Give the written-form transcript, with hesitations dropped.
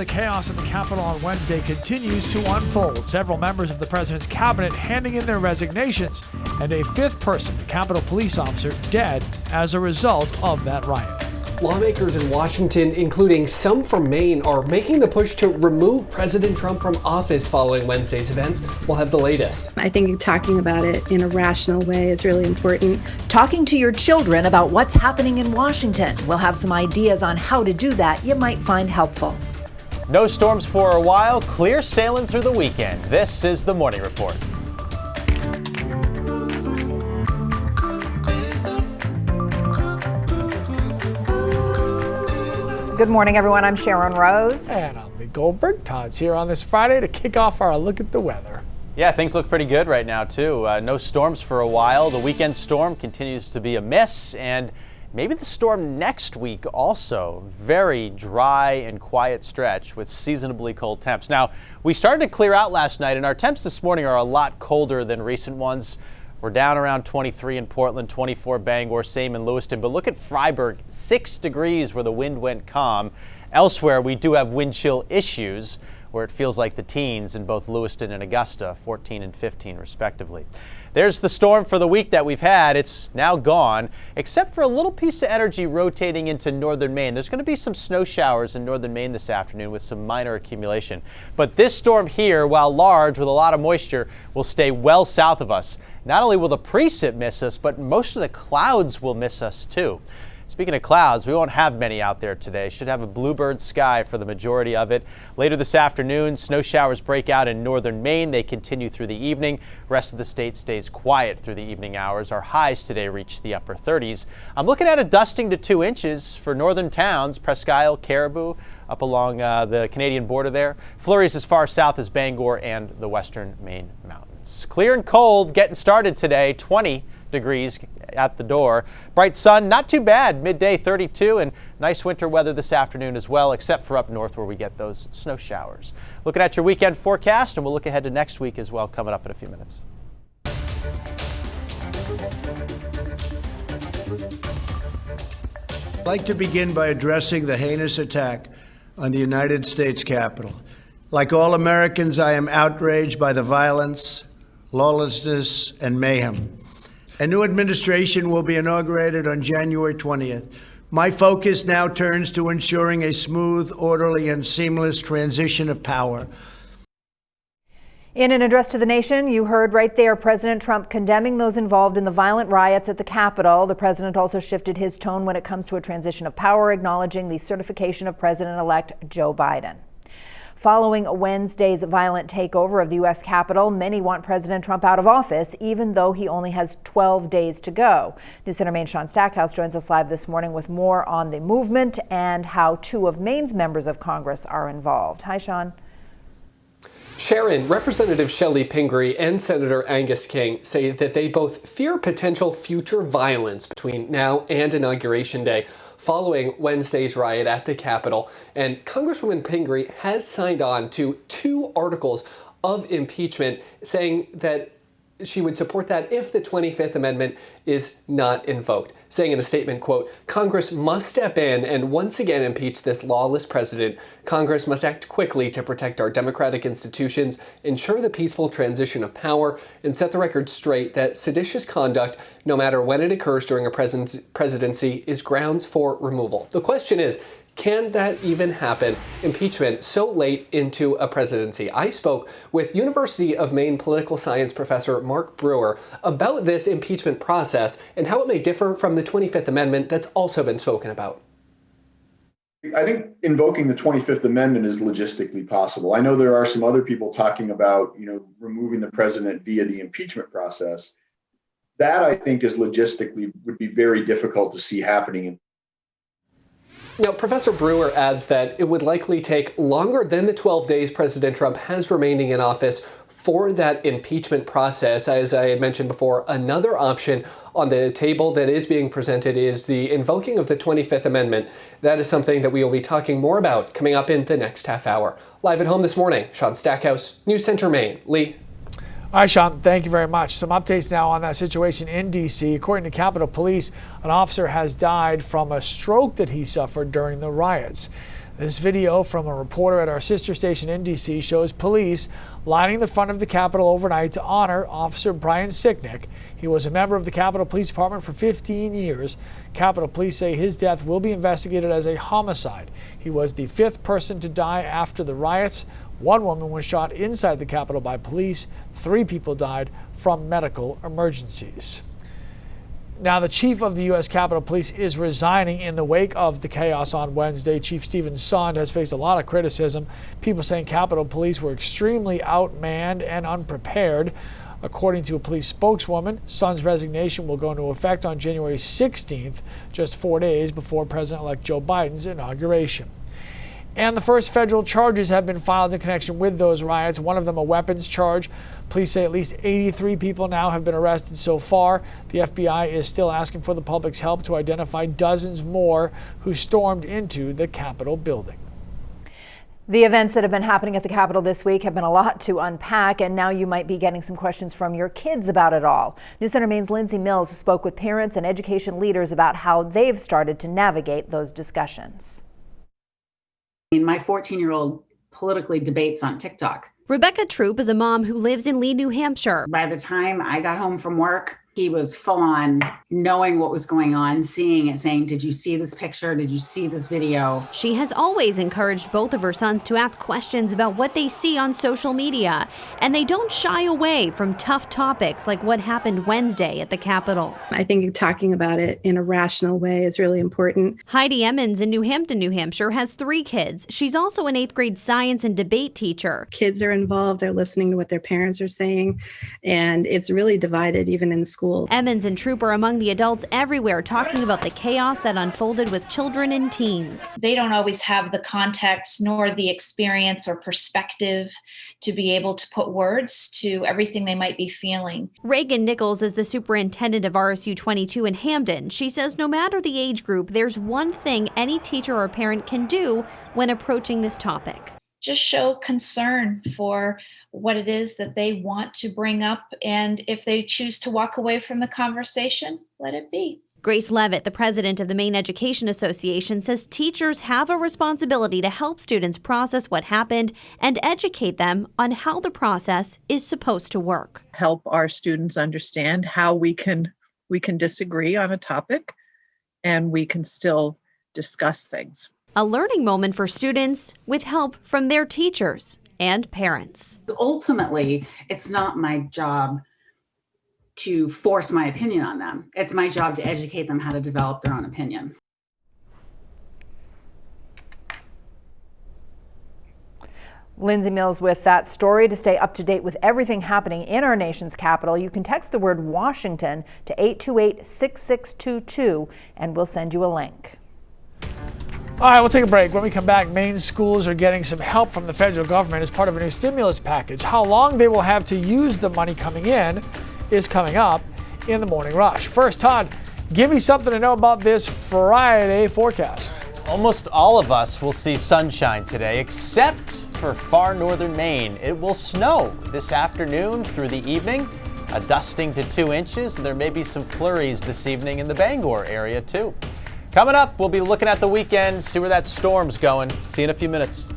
the chaos at the Capitol on Wednesday continues to unfold. Several members of the president's cabinet handing in their resignations, and a fifth person, a Capitol police officer, dead as a result of that riot. Lawmakers in Washington, including some from Maine, are making the push to remove President Trump from office following Wednesday's events. We'll have the latest. I think talking about it in a rational way is really important. Talking to your children about what's happening in Washington. We'll have some ideas on how to do that you might find helpful. No storms for a while, clear sailing through the weekend. This is the Morning Report. Good morning, everyone. I'm Sharon Rose. And I'm Lee Goldberg. Todd's here on this Friday to kick off our look at the weather. Yeah, things look pretty good right now, too. No storms for a while. The weekend storm continues to be a miss, and maybe the storm next week also. Very dry and quiet stretch with seasonably cold temps. Now, we started to clear out last night, and our temps this morning are a lot colder than recent ones. We're down around 23 in Portland, 24 Bangor, same in Lewiston. But look at Freiburg, 6 degrees where the wind went calm. Elsewhere, we do have wind chill issues where it feels like the teens in both Lewiston and Augusta, 14 and 15 respectively. There's the storm for the week that we've had. It's now gone, except for a little piece of energy rotating into northern Maine. There's going to be some snow showers in northern Maine this afternoon with some minor accumulation. But this storm here, while large with a lot of moisture, will stay well south of us. Not only will the precip miss us, but most of the clouds will miss us too. Speaking of clouds, we won't have many out there today. Should have a bluebird sky for the majority of it. Later this afternoon, snow showers break out in northern Maine. They continue through the evening. Rest of the state stays quiet through the evening hours. Our highs today reach the upper 30s. I'm looking at a dusting to 2 inches for northern towns, Presque Isle, Caribou, up along the Canadian border there. Flurries as far south as Bangor and the western Maine mountains. Clear and cold getting started today, 20 degrees at the door. Bright sun, not too bad, midday 32, and nice winter weather this afternoon as well, except for up north where we get those snow showers. Looking at your weekend forecast, and we'll look ahead to next week as well, coming up in a few minutes. I'd like to begin by addressing the heinous attack on the United States Capitol. Like all Americans, I am outraged by the violence, lawlessness, and mayhem. A new administration will be inaugurated on January 20th. My focus now turns to ensuring a smooth, orderly, and seamless transition of power. In an address to the nation, you heard right there President Trump condemning those involved in the violent riots at the Capitol. The president also shifted his tone when it comes to a transition of power, acknowledging the certification of President-elect Joe Biden. Following Wednesday's violent takeover of the U.S. Capitol, many want President Trump out of office, even though he only has 12 days to go. News Center Maine's Sean Stackhouse joins us live this morning with more on the movement and how 2 of Maine's members of Congress are involved. Hi, Sean. Sharon, Representative Shelley Pingree and Senator Angus King say that they both fear potential future violence between now and Inauguration Day, following Wednesday's riot at the Capitol. And Congresswoman Pingree has signed on to 2 articles of impeachment, saying that she would support that if the 25th Amendment is not invoked, saying in a statement, quote, "Congress must step in and once again impeach this lawless president. Congress must act quickly to protect our democratic institutions, ensure the peaceful transition of power, and set the record straight that seditious conduct, no matter when it occurs during a presidency, is grounds for removal." The question is, can that even happen? Impeachment so late into a presidency. I spoke with University of Maine political science professor Mark Brewer about this impeachment process and how it may differ from the 25th Amendment that's also been spoken about. I think invoking the 25th Amendment is logistically possible. I know there are some other people talking about, removing the president via the impeachment process. That I think is logistically would be very difficult to see happening. Now, Professor Brewer adds that it would likely take longer than the 12 days President Trump has remaining in office for that impeachment process. As I had mentioned before, another option on the table that is being presented is the invoking of the 25th Amendment. That is something that we will be talking more about coming up in the next half hour. Live at home this morning, Sean Stackhouse, News Center Maine. Lee. All right, Sean, thank you very much. Some updates now on that situation in D.C. According to Capitol Police, an officer has died from a stroke that he suffered during the riots. This video from a reporter at our sister station in D.C. shows police lining the front of the Capitol overnight to honor Officer Brian Sicknick. He was a member of the Capitol Police Department for 15 years. Capitol Police say his death will be investigated as a homicide. He was the 5th person to die after the riots. One woman was shot inside the Capitol by police. 3 people died from medical emergencies. Now, the chief of the U.S. Capitol Police is resigning in the wake of the chaos on Wednesday. Chief Stephen Sund has faced a lot of criticism. People saying Capitol Police were extremely outmanned and unprepared. According to a police spokeswoman, Sund's resignation will go into effect on January 16th, just 4 days before President-elect Joe Biden's inauguration. And the first federal charges have been filed in connection with those riots, one of them a weapons charge. Police say at least 83 people now have been arrested so far. The FBI is still asking for the public's help to identify dozens more who stormed into the Capitol building. The events that have been happening at the Capitol this week have been a lot to unpack, and now you might be getting some questions from your kids about it all. News Center Maine's Lindsay Mills spoke with parents and education leaders about how they've started to navigate those discussions. My 14-year-old politically debates on TikTok. Rebecca Troop is a mom who lives in Lee, New Hampshire. By the time I got home from work, he was full on knowing what was going on, seeing it, saying, "Did you see this picture? Did you see this video?" She has always encouraged both of her sons to ask questions about what they see on social media, and they don't shy away from tough topics like what happened Wednesday at the Capitol. I think talking about it in a rational way is really important. Heidi Emmons in New Hampton, New Hampshire has 3 kids. She's also an 8th grade science and debate teacher. Kids are involved, they're listening to what their parents are saying, and it's really divided even in school. Emmons and Troop are among the adults everywhere talking about the chaos that unfolded with children and teens. They don't always have the context nor the experience or perspective to be able to put words to everything they might be feeling. Reagan Nichols is the superintendent of RSU 22 in Hamden. She says no matter the age group, there's one thing any teacher or parent can do when approaching this topic. Just show concern for what it is that they want to bring up, and if they choose to walk away from the conversation, let it be. Grace Levitt, the president of the Maine Education Association, says teachers have a responsibility to help students process what happened and educate them on how the process is supposed to work. Help our students understand how we can disagree on a topic and we can still discuss things. A learning moment for students with help from their teachers and parents. Ultimately, it's not my job to force my opinion on them. It's my job to educate them how to develop their own opinion. Lindsay Mills with that story. To stay up to date with everything happening in our nation's capital, you can text the word Washington to 828-6622 and we'll send you a link. All right, we'll take a break. When we come back, Maine schools are getting some help from the federal government as part of a new stimulus package. How long they will have to use the money coming in is coming up in the Morning Rush. First, Todd, give me something to know about this Friday forecast. Almost all of us will see sunshine today, except for far northern Maine. It will snow this afternoon through the evening, a dusting to 2 inches, and there may be some flurries this evening in the Bangor area too. Coming up, we'll be looking at the weekend, see where that storm's going. See you in a few minutes.